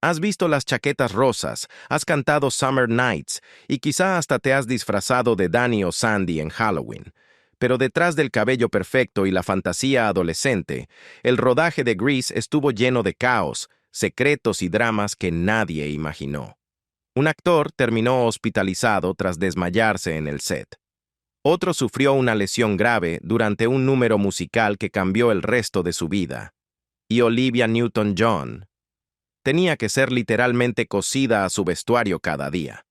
Has visto las chaquetas rosas, has cantado Summer Nights y quizá hasta te has disfrazado de Danny o Sandy en Halloween. Pero detrás del cabello perfecto y la fantasía adolescente, el rodaje de Grease estuvo lleno de caos, secretos y dramas que nadie imaginó. Un actor terminó hospitalizado tras desmayarse en el set. Otro sufrió una lesión grave durante un número musical que cambió el resto de su vida. Y Olivia Newton-John tenía que ser literalmente cosida a su vestuario cada día.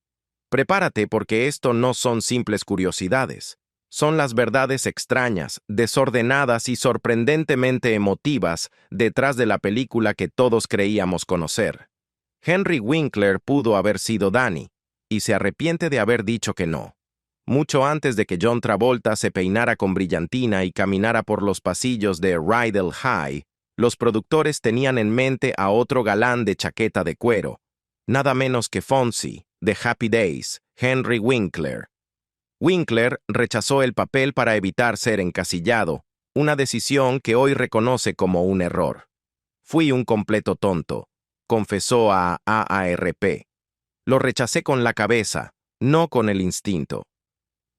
Prepárate porque esto no son simples curiosidades. Son las verdades extrañas, desordenadas y sorprendentemente emotivas detrás de la película que todos creíamos conocer. Henry Winkler pudo haber sido Danny, y se arrepiente de haber dicho que no. Mucho antes de que John Travolta se peinara con brillantina y caminara por los pasillos de Rydell High, los productores tenían en mente a otro galán de chaqueta de cuero, nada menos que Fonzie, de Happy Days, Henry Winkler. Winkler rechazó el papel para evitar ser encasillado, una decisión que hoy reconoce como un error. Fui un completo tonto, confesó a AARP. Lo rechacé con la cabeza, no con el instinto.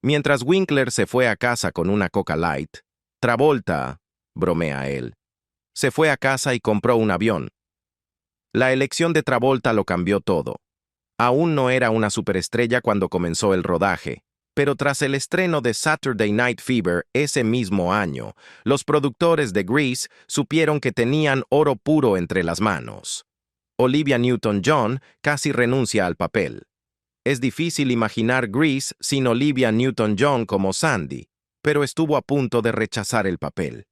Mientras Winkler se fue a casa con una Coca Light, Travolta, bromea él, se fue a casa y compró un avión. La elección de Travolta lo cambió todo. Aún no era una superestrella cuando comenzó el rodaje, pero tras el estreno de Saturday Night Fever ese mismo año, los productores de Grease supieron que tenían oro puro entre las manos. Olivia Newton-John casi renuncia al papel. Es difícil imaginar Grease sin Olivia Newton-John como Sandy, pero estuvo a punto de rechazar el papel.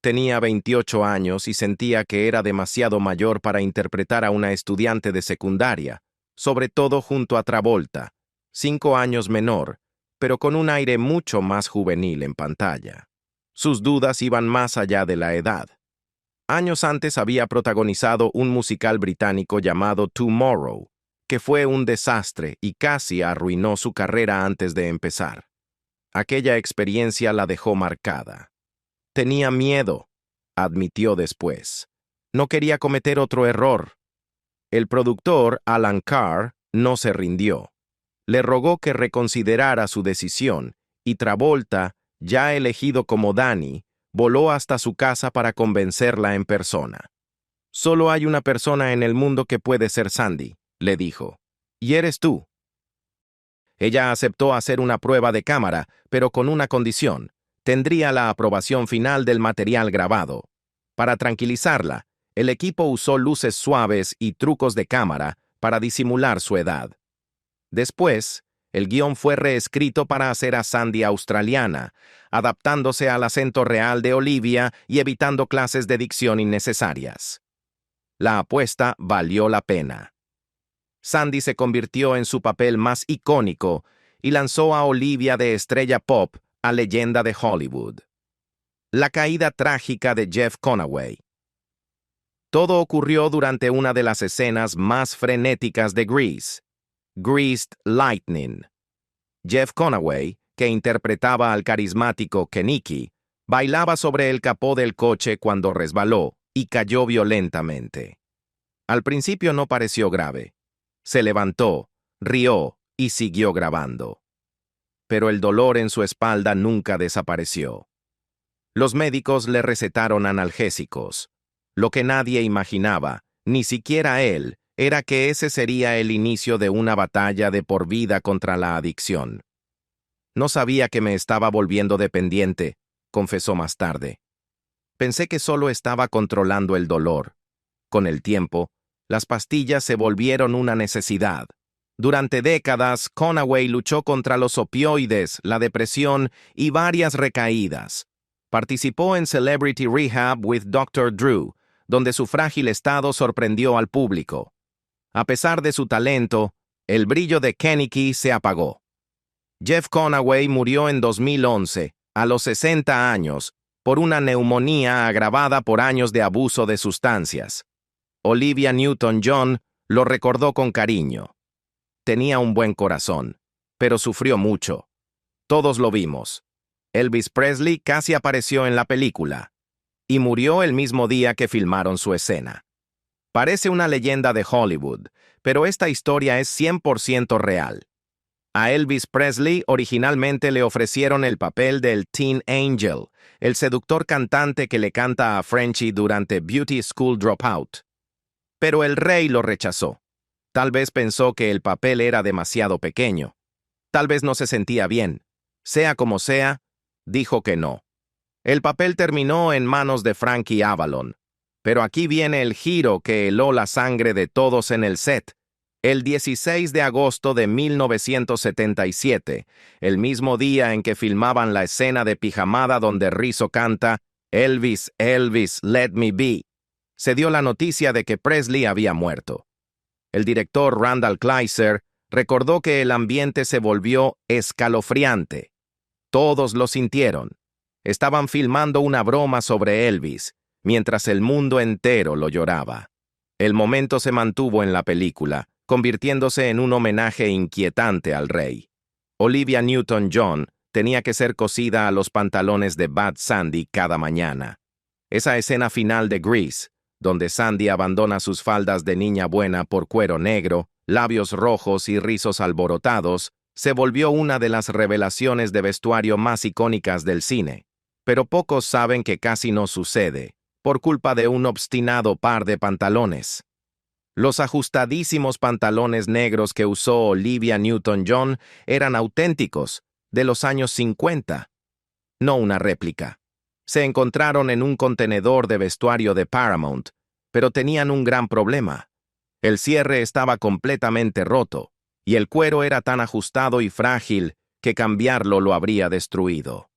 Tenía 28 años y sentía que era demasiado mayor para interpretar a una estudiante de secundaria, sobre todo junto a Travolta, 5 años menor, pero con un aire mucho más juvenil en pantalla. Sus dudas iban más allá de la edad. Años antes había protagonizado un musical británico llamado Tomorrow, que fue un desastre y casi arruinó su carrera antes de empezar. Aquella experiencia la dejó marcada. Tenía miedo, admitió después. No quería cometer otro error. El productor, Alan Carr, no se rindió. Le rogó que reconsiderara su decisión, y Travolta, ya elegido como Danny, voló hasta su casa para convencerla en persona. Solo hay una persona en el mundo que puede ser Sandy, le dijo, y eres tú. Ella aceptó hacer una prueba de cámara, pero con una condición. Tendría la aprobación final del material grabado. Para tranquilizarla, el equipo usó luces suaves y trucos de cámara para disimular su edad. Después, el guión fue reescrito para hacer a Sandy australiana, adaptándose al acento real de Olivia y evitando clases de dicción innecesarias. La apuesta valió la pena. Sandy se convirtió en su papel más icónico y lanzó a Olivia de estrella pop a leyenda de Hollywood. La caída trágica de Jeff Conaway. Todo ocurrió durante una de las escenas más frenéticas de Grease, Greased Lightning. Jeff Conaway, que interpretaba al carismático Kenickie, bailaba sobre el capó del coche cuando resbaló y cayó violentamente. Al principio no pareció grave. Se levantó, rió y siguió grabando. Pero el dolor en su espalda nunca desapareció. Los médicos le recetaron analgésicos. Lo que nadie imaginaba, ni siquiera él, era que ese sería el inicio de una batalla de por vida contra la adicción. No sabía que me estaba volviendo dependiente, confesó más tarde. Pensé que solo estaba controlando el dolor. Con el tiempo, las pastillas se volvieron una necesidad. Durante décadas, Conaway luchó contra los opioides, la depresión y varias recaídas. Participó en Celebrity Rehab with Dr. Drew, donde su frágil estado sorprendió al público. A pesar de su talento, el brillo de Kenickie se apagó. Jeff Conaway murió en 2011, a los 60 años, por una neumonía agravada por años de abuso de sustancias. Olivia Newton-John lo recordó con cariño. Tenía un buen corazón, pero sufrió mucho. Todos lo vimos. Elvis Presley casi apareció en la película, y murió el mismo día que filmaron su escena. Parece una leyenda de Hollywood, pero esta historia es 100% real. A Elvis Presley originalmente le ofrecieron el papel del Teen Angel, el seductor cantante que le canta a Frenchie durante Beauty School Dropout. Pero el rey lo rechazó. Tal vez pensó que el papel era demasiado pequeño. Tal vez no se sentía bien. Sea como sea, dijo que no. El papel terminó en manos de Frankie Avalon. Pero aquí viene el giro que heló la sangre de todos en el set. El 16 de agosto de 1977, el mismo día en que filmaban la escena de pijamada donde Rizzo canta Elvis, Elvis, Let Me Be, se dio la noticia de que Presley había muerto. El director Randall Kleiser recordó que el ambiente se volvió escalofriante. Todos lo sintieron. Estaban filmando una broma sobre Elvis, mientras el mundo entero lo lloraba. El momento se mantuvo en la película, convirtiéndose en un homenaje inquietante al rey. Olivia Newton-John tenía que ser cosida a los pantalones de Bad Sandy cada mañana. Esa escena final de Grease, donde Sandy abandona sus faldas de niña buena por cuero negro, labios rojos y rizos alborotados, se volvió una de las revelaciones de vestuario más icónicas del cine. Pero pocos saben que casi no sucede, por culpa de un obstinado par de pantalones. Los ajustadísimos pantalones negros que usó Olivia Newton-John eran auténticos, de los años 50. No una réplica. Se encontraron en un contenedor de vestuario de Paramount, pero tenían un gran problema. El cierre estaba completamente roto, y el cuero era tan ajustado y frágil que cambiarlo lo habría destruido.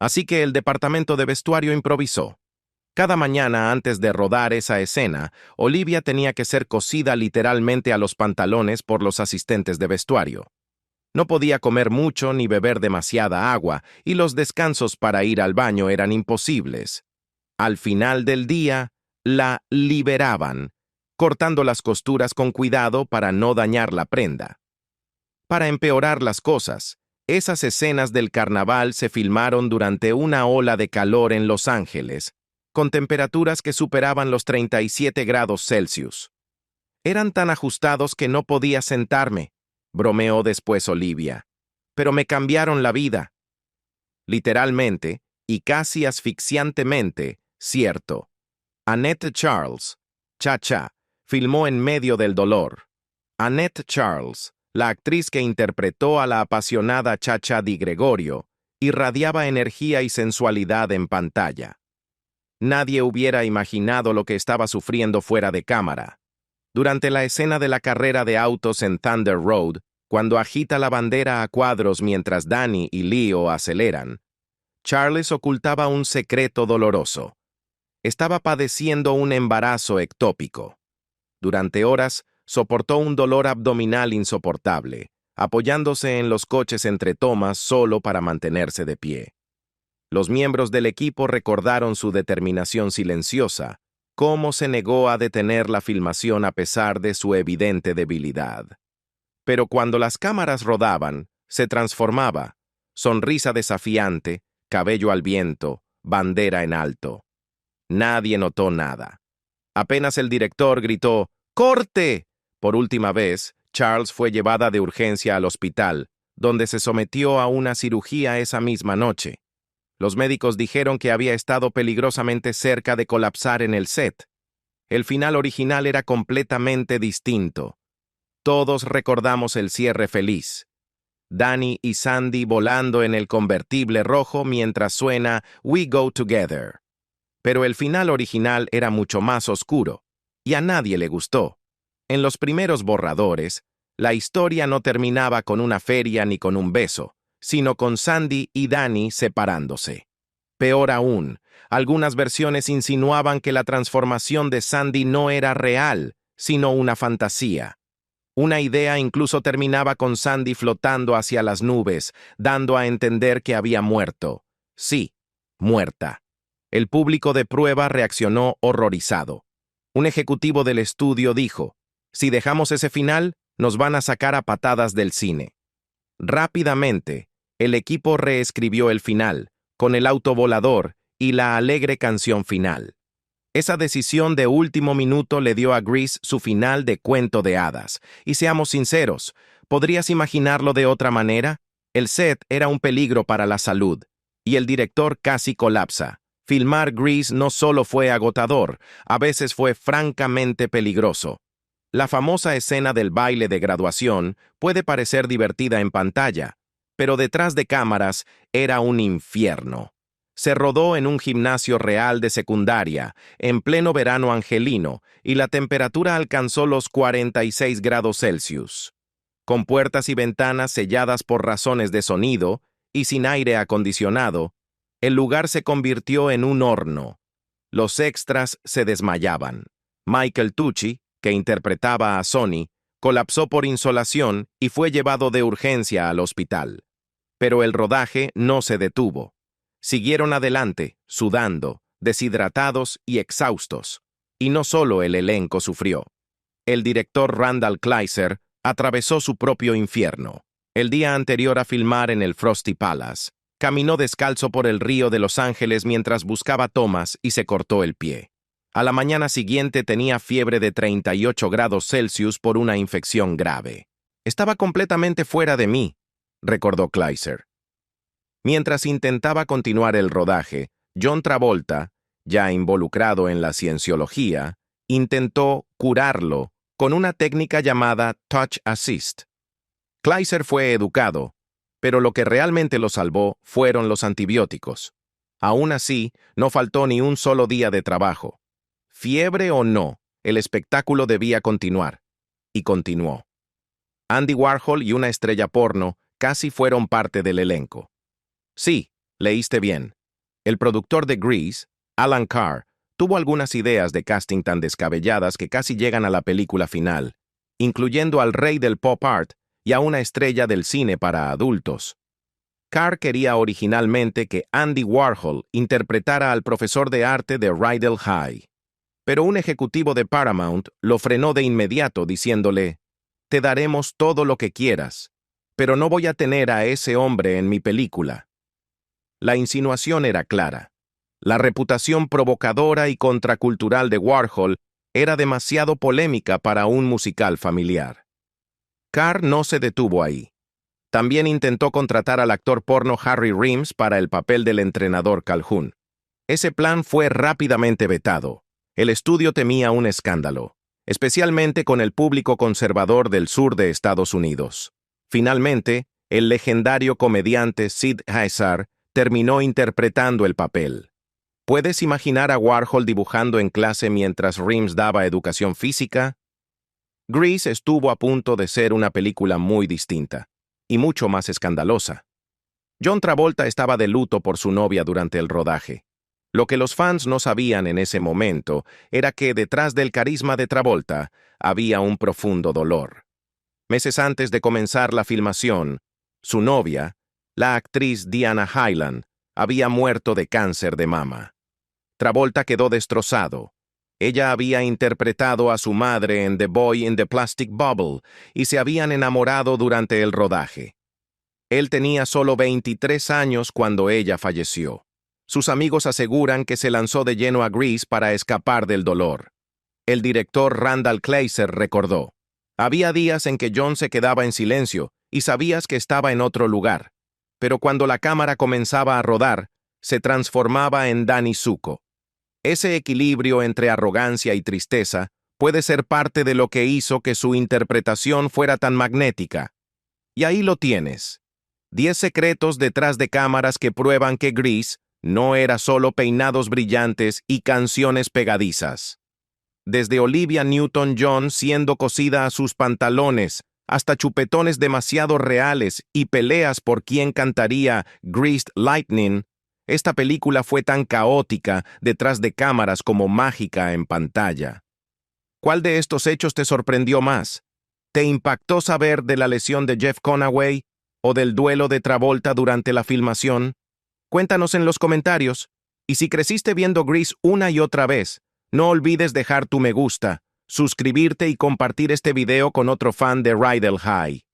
Así que el departamento de vestuario improvisó. Cada mañana antes de rodar esa escena, Olivia tenía que ser cosida literalmente a los pantalones por los asistentes de vestuario. No podía comer mucho ni beber demasiada agua, y los descansos para ir al baño eran imposibles. Al final del día, la liberaban, cortando las costuras con cuidado para no dañar la prenda. Para empeorar las cosas, esas escenas del carnaval se filmaron durante una ola de calor en Los Ángeles, con temperaturas que superaban los 37 grados Celsius. Eran tan ajustados que no podía sentarme, bromeó después Olivia. Pero me cambiaron la vida. Literalmente, y casi asfixiantemente, cierto. Annette Charles, Cha-Cha, filmó en medio del dolor. Annette Charles, la actriz que interpretó a la apasionada Cha-Cha Di Gregorio, irradiaba energía y sensualidad en pantalla. Nadie hubiera imaginado lo que estaba sufriendo fuera de cámara. Durante la escena de la carrera de autos en Thunder Road, cuando agita la bandera a cuadros mientras Danny y Leo aceleran, Charles ocultaba un secreto doloroso. Estaba padeciendo un embarazo ectópico. Durante horas, soportó un dolor abdominal insoportable, apoyándose en los coches entre tomas solo para mantenerse de pie. Los miembros del equipo recordaron su determinación silenciosa, cómo se negó a detener la filmación a pesar de su evidente debilidad. Pero cuando las cámaras rodaban, se transformaba, sonrisa desafiante, cabello al viento, bandera en alto. Nadie notó nada. Apenas el director gritó, ¡corte! Por última vez, Charles fue llevada de urgencia al hospital, donde se sometió a una cirugía esa misma noche. Los médicos dijeron que había estado peligrosamente cerca de colapsar en el set. El final original era completamente distinto. Todos recordamos el cierre feliz. Danny y Sandy volando en el convertible rojo mientras suena We Go Together. Pero el final original era mucho más oscuro, y a nadie le gustó. En los primeros borradores, la historia no terminaba con una feria ni con un beso, sino con Sandy y Danny separándose. Peor aún, algunas versiones insinuaban que la transformación de Sandy no era real, sino una fantasía. Una idea incluso terminaba con Sandy flotando hacia las nubes, dando a entender que había muerto. Sí, muerta. El público de prueba reaccionó horrorizado. Un ejecutivo del estudio dijo, si dejamos ese final, nos van a sacar a patadas del cine. Rápidamente, el equipo reescribió el final, con el auto volador y la alegre canción final. Esa decisión de último minuto le dio a Grease su final de cuento de hadas. Y seamos sinceros, ¿podrías imaginarlo de otra manera? El set era un peligro para la salud, y el director casi colapsa. Filmar Grease no solo fue agotador, a veces fue francamente peligroso. La famosa escena del baile de graduación puede parecer divertida en pantalla, pero detrás de cámaras era un infierno. Se rodó en un gimnasio real de secundaria, en pleno verano angelino, y la temperatura alcanzó los 46 grados Celsius. Con puertas y ventanas selladas por razones de sonido y sin aire acondicionado, el lugar se convirtió en un horno. Los extras se desmayaban. Michael Tucci, que interpretaba a Sonny, colapsó por insolación y fue llevado de urgencia al hospital. Pero el rodaje no se detuvo. Siguieron adelante, sudando, deshidratados y exhaustos. Y no solo el elenco sufrió. El director Randall Kleiser atravesó su propio infierno. El día anterior a filmar en el Frosty Palace, caminó descalzo por el río de Los Ángeles mientras buscaba tomas y se cortó el pie. A la mañana siguiente tenía fiebre de 38 grados Celsius por una infección grave. Estaba completamente fuera de mí, recordó Kleiser. Mientras intentaba continuar el rodaje, John Travolta, ya involucrado en la cienciología, intentó curarlo con una técnica llamada Touch Assist. Kleiser fue educado, pero lo que realmente lo salvó fueron los antibióticos. Aún así, no faltó ni un solo día de trabajo. Fiebre o no, el espectáculo debía continuar. Y continuó. Andy Warhol y una estrella porno casi fueron parte del elenco. Sí, leíste bien. El productor de Grease, Alan Carr, tuvo algunas ideas de casting tan descabelladas que casi llegan a la película final, incluyendo al rey del pop art y a una estrella del cine para adultos. Carr quería originalmente que Andy Warhol interpretara al profesor de arte de Rydell High, pero un ejecutivo de Paramount lo frenó de inmediato diciéndole: «Te daremos todo lo que quieras, pero no voy a tener a ese hombre en mi película». La insinuación era clara. La reputación provocadora y contracultural de Warhol era demasiado polémica para un musical familiar. Carr no se detuvo ahí. También intentó contratar al actor porno Harry Rims para el papel del entrenador Calhoun. Ese plan fue rápidamente vetado. El estudio temía un escándalo, especialmente con el público conservador del sur de Estados Unidos. Finalmente, el legendario comediante Sid Hazzard terminó interpretando el papel. ¿Puedes imaginar a Warhol dibujando en clase mientras Rims daba educación física? Grease estuvo a punto de ser una película muy distinta, y mucho más escandalosa. John Travolta estaba de luto por su novia durante el rodaje. Lo que los fans no sabían en ese momento era que detrás del carisma de Travolta había un profundo dolor. Meses antes de comenzar la filmación, su novia, la actriz Diana Hyland, había muerto de cáncer de mama. Travolta quedó destrozado. Ella había interpretado a su madre en The Boy in the Plastic Bubble y se habían enamorado durante el rodaje. Él tenía solo 23 años cuando ella falleció. Sus amigos aseguran que se lanzó de lleno a Grease para escapar del dolor. El director Randall Kleiser recordó: «Había días en que John se quedaba en silencio y sabías que estaba en otro lugar, pero cuando la cámara comenzaba a rodar, se transformaba en Danny Zuko». Ese equilibrio entre arrogancia y tristeza puede ser parte de lo que hizo que su interpretación fuera tan magnética. Y ahí lo tienes. 10 secretos detrás de cámaras que prueban que Grease no era solo peinados brillantes y canciones pegadizas. Desde Olivia Newton-John siendo cosida a sus pantalones, hasta chupetones demasiado reales y peleas por quién cantaría Greased Lightning, esta película fue tan caótica detrás de cámaras como mágica en pantalla. ¿Cuál de estos hechos te sorprendió más? ¿Te impactó saber de la lesión de Jeff Conaway o del duelo de Travolta durante la filmación? Cuéntanos en los comentarios. Y si creciste viendo Grease una y otra vez, no olvides dejar tu me gusta, suscribirte y compartir este video con otro fan de Rydell High.